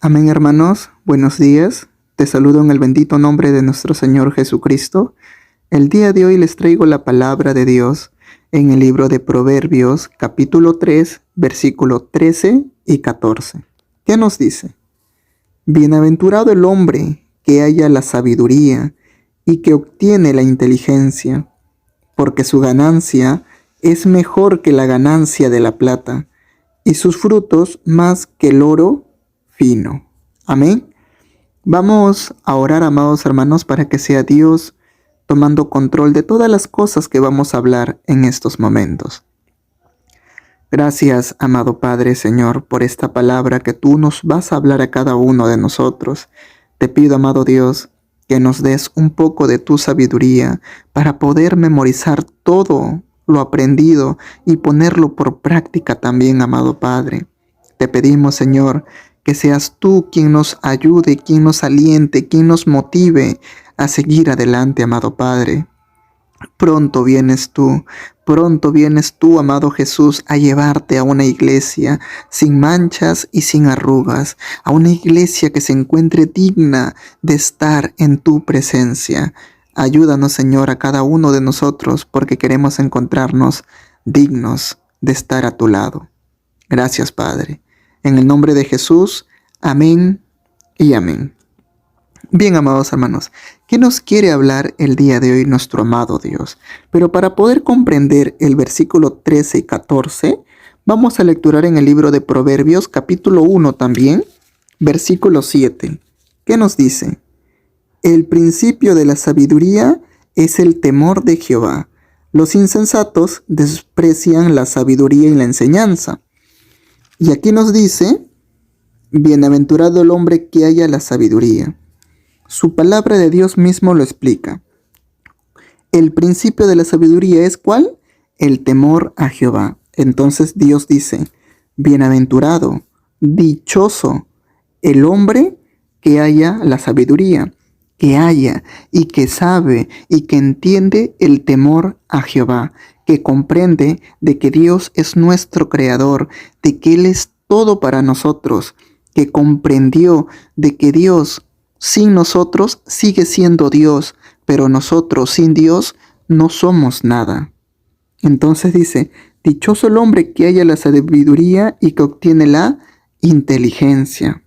Amén, hermanos. Buenos días. Te saludo en el bendito nombre de nuestro Señor Jesucristo. El día de hoy les traigo la palabra de Dios en el libro de Proverbios, capítulo 3, versículo 13 y 14. ¿Qué nos dice? Bienaventurado el hombre que halla la sabiduría y que obtiene la inteligencia, porque su ganancia es mejor que la ganancia de la plata, y sus frutos más que el oro fino. Amén. Vamos a orar, amados hermanos, para que sea Dios tomando control de todas las cosas que vamos a hablar en estos momentos. Gracias, amado Padre, Señor, por esta palabra que tú nos vas a hablar a cada uno de nosotros. Te pido, amado Dios, que nos des un poco de tu sabiduría para poder memorizar todo lo aprendido y ponerlo por práctica también, amado Padre. Te pedimos, Señor, que seas tú quien nos ayude, quien nos aliente, quien nos motive a seguir adelante, amado Padre. Pronto vienes tú, amado Jesús, a llevarte a una iglesia sin manchas y sin arrugas, a una iglesia que se encuentre digna de estar en tu presencia. Ayúdanos, Señor, a cada uno de nosotros, porque queremos encontrarnos dignos de estar a tu lado. Gracias, Padre. En el nombre de Jesús, amén y amén. Bien, amados hermanos, ¿qué nos quiere hablar el día de hoy nuestro amado Dios? Pero para poder comprender el versículo 13 y 14, vamos a lecturar en el libro de Proverbios, capítulo 1 también, versículo 7. ¿Qué nos dice? El principio de la sabiduría es el temor de Jehová. Los insensatos desprecian la sabiduría y la enseñanza. Y aquí nos dice, bienaventurado el hombre que haya la sabiduría. Su palabra de Dios mismo lo explica. El principio de la sabiduría es ¿cuál? El temor a Jehová. Entonces Dios dice, bienaventurado, dichoso el hombre que haya la sabiduría, que haya y que sabe y que entiende el temor a Jehová, que comprende de que Dios es nuestro creador, de que Él es todo para nosotros, que comprendió de que Dios sin nosotros sigue siendo Dios, pero nosotros sin Dios no somos nada. Entonces dice, dichoso el hombre que haya la sabiduría y que obtiene la inteligencia.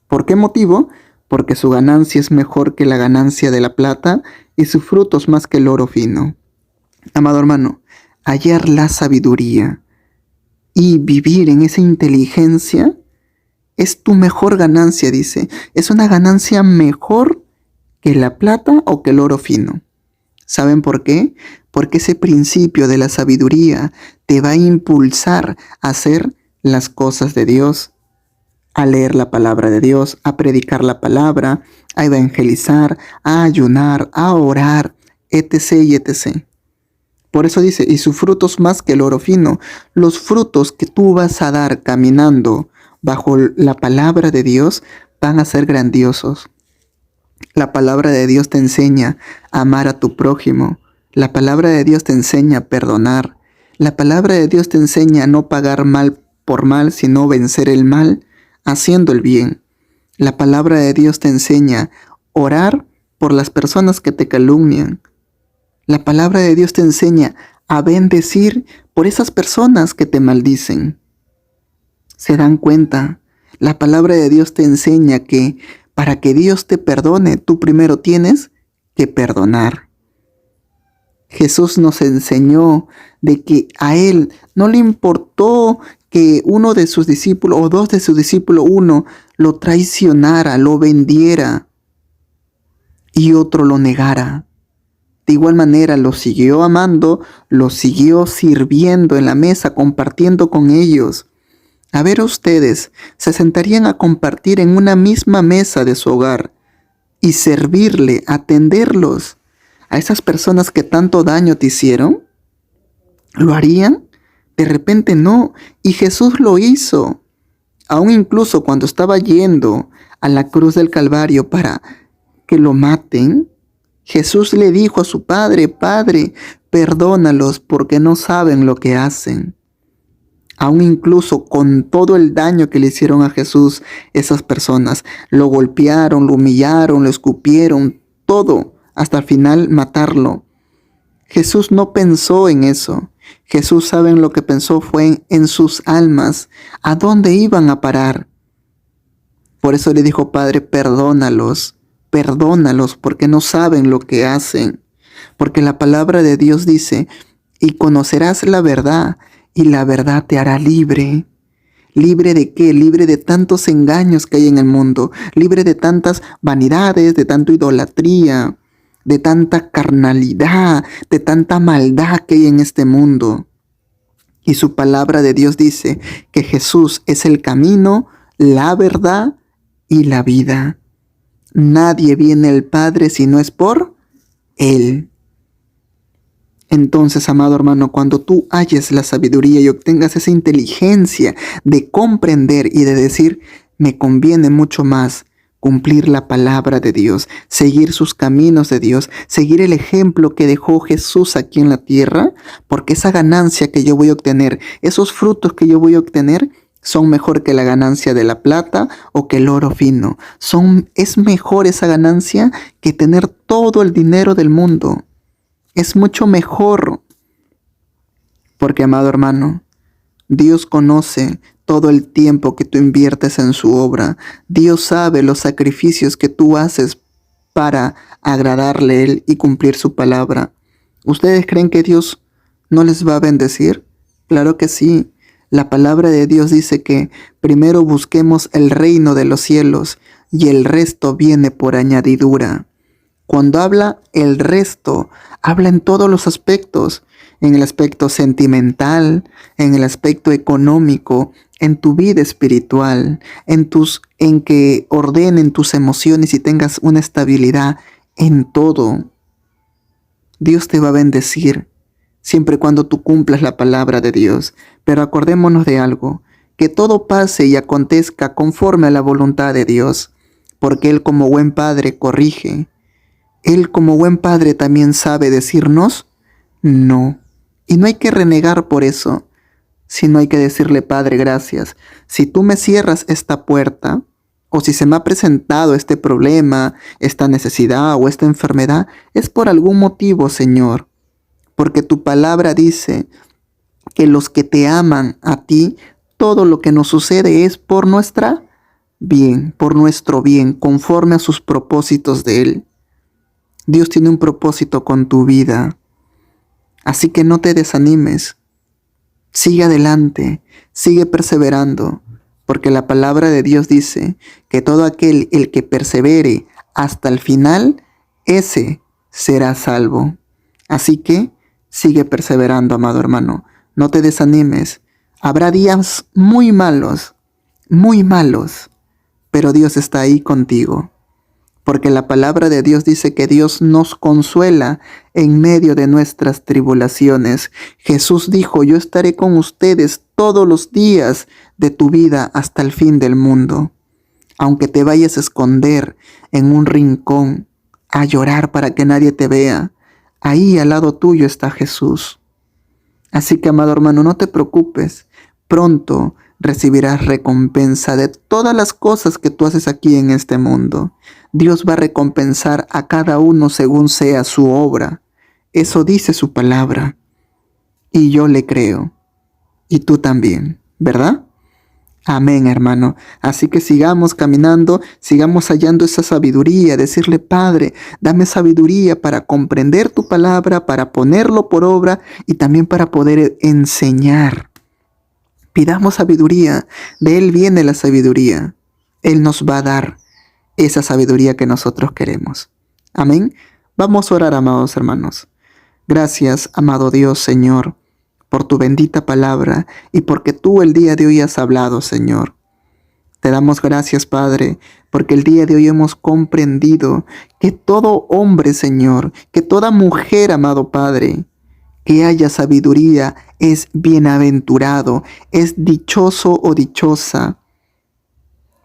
¿Por qué motivo? Porque su ganancia es mejor que la ganancia de la plata y sus frutos más que el oro fino. Amado hermano, hallar la sabiduría y vivir en esa inteligencia es tu mejor ganancia, dice. Es una ganancia mejor que la plata o que el oro fino. ¿Saben por qué? Porque ese principio de la sabiduría te va a impulsar a hacer las cosas de Dios, a leer la palabra de Dios, a predicar la palabra, a evangelizar, a ayunar, a orar, etc. y etc. Por eso dice, y sus frutos más que el oro fino. Los frutos que tú vas a dar caminando bajo la palabra de Dios van a ser grandiosos. La palabra de Dios te enseña a amar a tu prójimo. La palabra de Dios te enseña a perdonar. La palabra de Dios te enseña a no pagar mal por mal, sino vencer el mal haciendo el bien. La palabra de Dios te enseña a orar por las personas que te calumnian. La palabra de Dios te enseña a bendecir por esas personas que te maldicen. ¿Se dan cuenta? La palabra de Dios te enseña que para que Dios te perdone, tú primero tienes que perdonar. Jesús nos enseñó de que a Él no le importó que uno de sus discípulos o dos de sus discípulos, uno lo traicionara, lo vendiera y otro lo negara. De igual manera lo siguió amando, lo siguió sirviendo en la mesa, compartiendo con ellos. A ver, ustedes se sentarían a compartir en una misma mesa de su hogar y servirle, atenderlos a esas personas que tanto daño te hicieron. ¿Lo harían? De repente no, y Jesús lo hizo. Aún incluso cuando estaba yendo a la cruz del Calvario para que lo maten, Jesús le dijo a su Padre, Padre, perdónalos porque no saben lo que hacen. Aún incluso con todo el daño que le hicieron a Jesús esas personas. Lo golpearon, lo humillaron, lo escupieron, todo, hasta el final matarlo. Jesús no pensó en eso. Jesús, ¿saben lo que pensó? Fue en sus almas. ¿A dónde iban a parar? Por eso le dijo: Padre, perdónalos, perdónalos, porque no saben lo que hacen. Porque la palabra de Dios dice: y conocerás la verdad, y la verdad te hará libre. ¿Libre de qué? Libre de tantos engaños que hay en el mundo, libre de tantas vanidades, de tanta idolatría, de tanta carnalidad, de tanta maldad que hay en este mundo. Y su palabra de Dios dice que Jesús es el camino, la verdad y la vida. Nadie viene al Padre si no es por Él. Entonces, amado hermano, cuando tú halles la sabiduría y obtengas esa inteligencia de comprender y de decir: me conviene mucho más cumplir la palabra de Dios, seguir sus caminos de Dios, seguir el ejemplo que dejó Jesús aquí en la tierra, porque esa ganancia que yo voy a obtener, esos frutos que yo voy a obtener, son mejor que la ganancia de la plata o que el oro fino. Es mejor esa ganancia que tener todo el dinero del mundo. Es mucho mejor, porque, amado hermano, Dios conoce todo el tiempo que tú inviertes en su obra. Dios sabe los sacrificios que tú haces para agradarle a Él y cumplir su palabra. ¿Ustedes creen que Dios no les va a bendecir? Claro que sí. La palabra de Dios dice que primero busquemos el reino de los cielos y el resto viene por añadidura. Cuando habla el resto, habla en todos los aspectos, en el aspecto sentimental, en el aspecto económico, en tu vida espiritual, en que ordenen tus emociones y tengas una estabilidad en todo. Dios te va a bendecir siempre y cuando tú cumplas la palabra de Dios. Pero acordémonos de algo: que todo pase y acontezca conforme a la voluntad de Dios, porque Él, como buen padre, corrige. Él, como buen padre, también sabe decirnos no. Y no hay que renegar por eso, sino hay que decirle: Padre, gracias. Si tú me cierras esta puerta, o si se me ha presentado este problema, esta necesidad o esta enfermedad, es por algún motivo, Señor. Porque tu palabra dice que los que te aman a ti, todo lo que nos sucede es por nuestro bien, conforme a sus propósitos de Él. Dios tiene un propósito con tu vida. Así que no te desanimes. Sigue adelante, sigue perseverando, porque la palabra de Dios dice que todo aquel el que persevere hasta el final, ese será salvo. Así que sigue perseverando, amado hermano. No te desanimes. Habrá días muy malos, pero Dios está ahí contigo. Porque la palabra de Dios dice que Dios nos consuela en medio de nuestras tribulaciones. Jesús dijo: yo estaré con ustedes todos los días de tu vida hasta el fin del mundo. Aunque te vayas a esconder en un rincón, a llorar para que nadie te vea, ahí al lado tuyo está Jesús. Así que, amado hermano, no te preocupes. Pronto recibirás recompensa de todas las cosas que tú haces aquí en este mundo. Dios va a recompensar a cada uno según sea su obra. Eso dice su palabra. Y yo le creo. Y tú también, ¿verdad? Amén, hermano. Así que sigamos caminando, sigamos hallando esa sabiduría, decirle: Padre, dame sabiduría para comprender tu palabra, para ponerlo por obra y también para poder enseñar. Pidamos sabiduría, de Él viene la sabiduría. Él nos va a dar esa sabiduría que nosotros queremos. Amén. Vamos a orar, amados hermanos. Gracias, amado Dios, Señor, por tu bendita palabra y porque tú el día de hoy has hablado, Señor. Te damos gracias, Padre, porque el día de hoy hemos comprendido que todo hombre, Señor, que toda mujer, amado Padre, que haya sabiduría es bienaventurado, es dichoso o dichosa.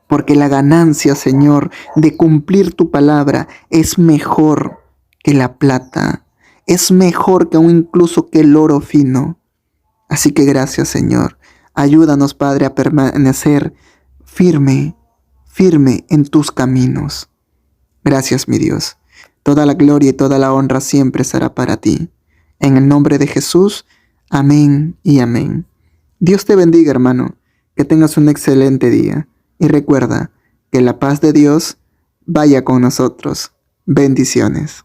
Porque la ganancia, Señor, de cumplir tu palabra es mejor que la plata, es mejor que aún incluso que el oro fino. Así que gracias, Señor. Ayúdanos, Padre, a permanecer firme en tus caminos. Gracias, mi Dios. Toda la gloria y toda la honra siempre será para ti. En el nombre de Jesús, amén y amén. Dios te bendiga, hermano. Que tengas un excelente día. Y recuerda que la paz de Dios vaya con nosotros. Bendiciones.